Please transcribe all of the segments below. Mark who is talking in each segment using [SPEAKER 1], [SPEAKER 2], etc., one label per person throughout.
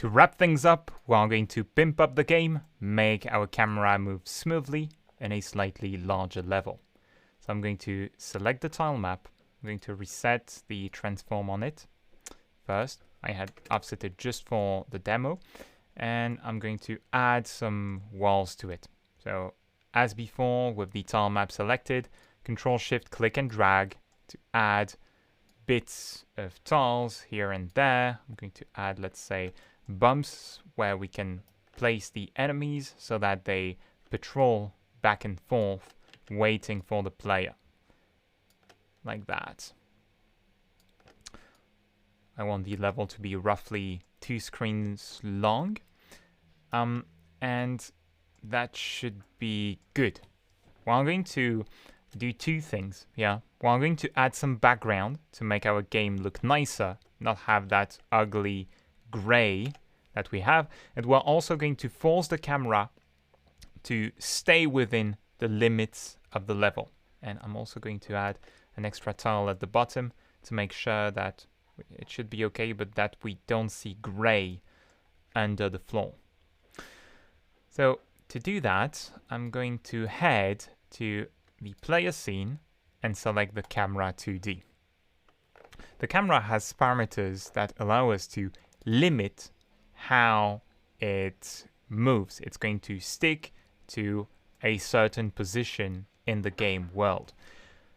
[SPEAKER 1] To wrap things up, we are going to pimp up the game, make our camera move smoothly in a slightly larger level. So I'm going to select the tile map. I'm going to reset the transform on it. First, I had offset it just for the demo, and I'm going to add some walls to it. So as before, with the tile map selected, Control Shift click and drag to add bits of tiles here and there. I'm going to add, let's say, bumps where we can place the enemies so that they patrol back and forth, waiting for the player. Like that. I want the level to be roughly 2 screens long. And that should be good. Well, I'm going to do 2 things. Yeah. Well, I'm going to add some background to make our game look nicer, not have that ugly gray that we have. And we're also going to force the camera to stay within the limits of the level. And I'm also going to add an extra tile at the bottom to make sure that it should be okay, but that we don't see gray under the floor. So to do that, I'm going to head to the player scene and select the camera 2D. The camera has parameters that allow us to limit how it moves. It's going to stick to a certain position in the game world.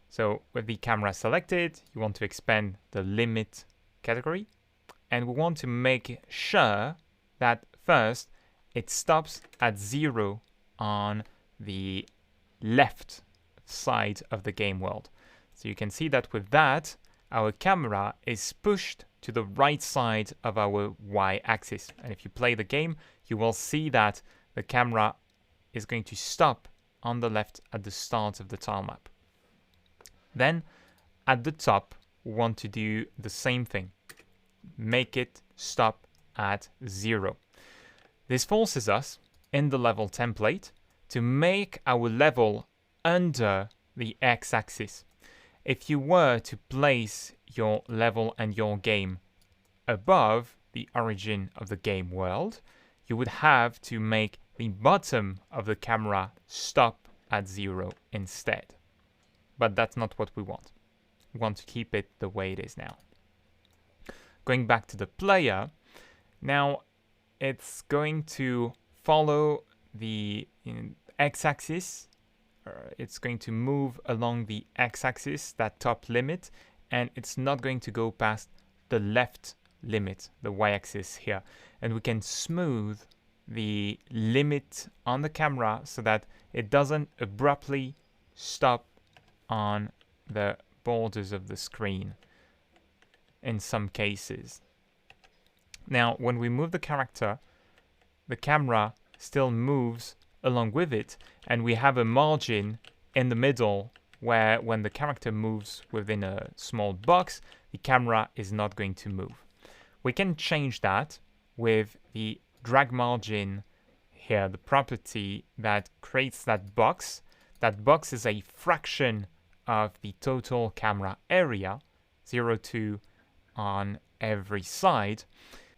[SPEAKER 1] So with the camera selected, you want to expand the limit category, and we want to make sure that first it stops at 0 on the left side of the game world. So you can see that with that, our camera is pushed to the right side of our y-axis. And if you play the game, you will see that the camera is going to stop on the left at the start of the tile map. Then at the top, we want to do the same thing. Make it stop at 0. This forces us in the level template to make our level under the x-axis. If you were to place your level and your game above the origin of the game world, you would have to make the bottom of the camera stop at 0 instead. But that's not what we want. We want to keep it the way it is now. Going back to the player, now it's going to follow the x-axis. It's going to move along the x-axis, that top limit, and it's not going to go past the left limit, the y-axis here. And we can smooth the limit on the camera so that it doesn't abruptly stop on the borders of the screen in some cases. Now, when we move the character, the camera still moves along with it, and we have a margin in the middle where when the character moves within a small box, the camera is not going to move. We can change that with the drag margin here, the property that creates that box. That box is a fraction of the total camera area, 0.2 on every side.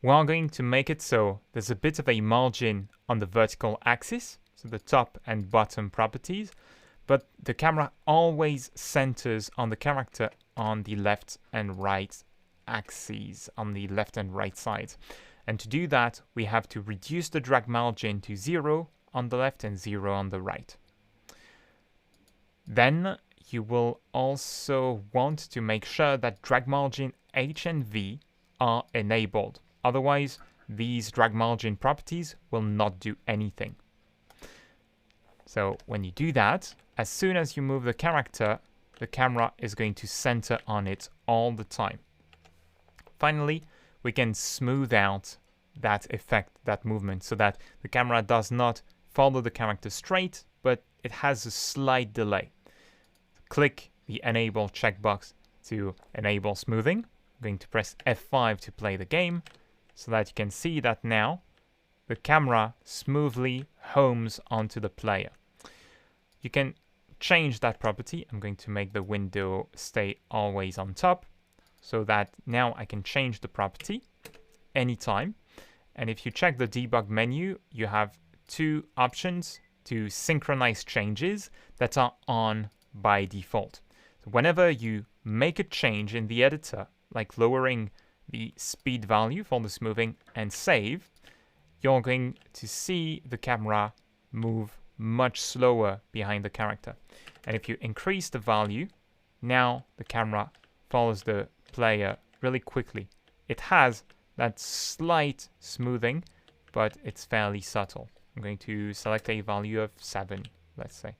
[SPEAKER 1] We are going to make it so there's a bit of a margin on the vertical axis, so the top and bottom properties, but the camera always centers on the character on the left and right axes, on the left and right sides. And to do that, we have to reduce the drag margin to 0 on the left and 0 on the right. Then you will also want to make sure that drag margin H and V are enabled. Otherwise, these drag margin properties will not do anything. So when you do that, as soon as you move the character, the camera is going to center on it all the time. Finally, we can smooth out that effect, that movement, so that the camera does not follow the character straight, but it has a slight delay. Click the Enable checkbox to enable smoothing. I'm going to press F5 to play the game, so that you can see that now the camera smoothly homes onto the player. You can change that property. I'm going to make the window stay always on top, so that now I can change the property anytime. And if you check the debug menu, you have two options to synchronize changes that are on by default. So whenever you make a change in the editor, like lowering the speed value for the smoothing and save, you're going to see the camera move much slower behind the character. And if you increase the value, now the camera follows the player really quickly. It has that slight smoothing, but it's fairly subtle. I'm going to select a value of 7, let's say.